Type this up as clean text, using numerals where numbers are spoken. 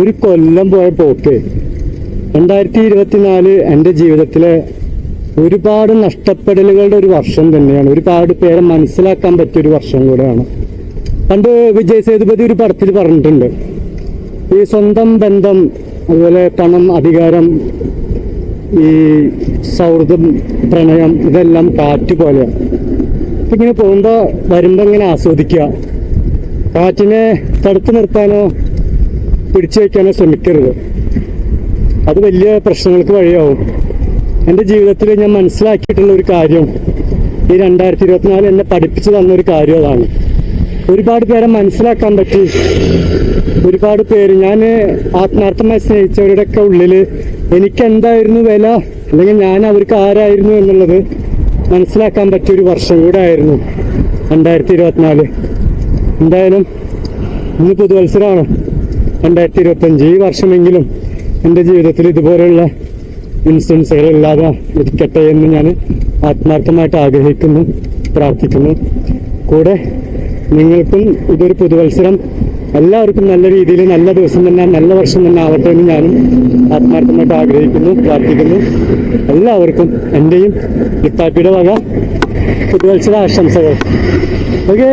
ഒരു കൊല്ലം പോയ പോക്ക് 2024 എൻ്റെ ജീവിതത്തിലെ ഒരുപാട് നഷ്ടപ്പെടലുകളുടെ ഒരു വർഷം തന്നെയാണ്. ഒരുപാട് പേരെ മനസ്സിലാക്കാൻ പറ്റിയൊരു വർഷം കൂടെയാണ്. പണ്ട് വിജയ് സേതുപതി ഒരു പടത്തിൽ പറഞ്ഞിട്ടുണ്ട്, ഈ സ്വന്തം ബന്ധം, അതുപോലെ പണം, അധികാരം, ഈ സൗഹൃദം, പ്രണയം, ഇതെല്ലാം കാറ്റ് പോലെയാണ്. ഇപ്പം ഇങ്ങനെ പോകുമ്പോൾ വരുമ്പോൾ ഇങ്ങനെ ആസ്വദിക്കുക. കാറ്റിനെ തടുത്തു നിർത്താനോ പിടിച്ചു വയ്ക്കാനോ ശ്രമിക്കരുത്. അത് വലിയ പ്രശ്നങ്ങൾക്ക് വഴിയാവും. എൻ്റെ ജീവിതത്തിൽ ഞാൻ മനസ്സിലാക്കിയിട്ടുള്ള ഒരു കാര്യം, ഈ 2024 എന്നെ പഠിപ്പിച്ചു തന്നൊരു കാര്യം അതാണ്. ഒരുപാട് പേരെ മനസ്സിലാക്കാൻ പറ്റി. ഒരുപാട് പേര്, ഞാൻ ആത്മാർത്ഥമായി സ്നേഹിച്ചവരുടെയൊക്കെ ഉള്ളിൽ എനിക്ക് എന്തായിരുന്നു വില, അല്ലെങ്കിൽ ഞാൻ അവർക്ക് ആരായിരുന്നു എന്നുള്ളത് മനസ്സിലാക്കാൻ പറ്റിയൊരു വർഷം കൂടെ ആയിരുന്നു 2024. എന്തായാലും ഇന്ന് പുതുവത്സരമാണ് 2025. ഈ വർഷമെങ്കിലും എൻ്റെ ജീവിതത്തിൽ ഇതുപോലെയുള്ള ഇൻസിഡൻസുകൾ ഇല്ലാതെ ഇരിക്കട്ടെ എന്ന് ഞാൻ ആത്മാർത്ഥമായിട്ട് ആഗ്രഹിക്കുന്നു, പ്രാർത്ഥിക്കുന്നു. കൂടെ നിങ്ങൾക്കും ഇതൊരു പുതുവത്സരം എല്ലാവർക്കും നല്ല രീതിയിൽ, നല്ല ദിവസം തന്നെ, നല്ല വർഷം തന്നെ ആവട്ടെ എന്ന് ഞാനും ആത്മാർത്ഥമായിട്ട് ആഗ്രഹിക്കുന്നു, പ്രാർത്ഥിക്കുന്നു. എല്ലാവർക്കും എൻ്റെയും ലിത്താപ്പിയുടെ വക പുതുവത്സര ആശംസകൾ. ഓക്കേ.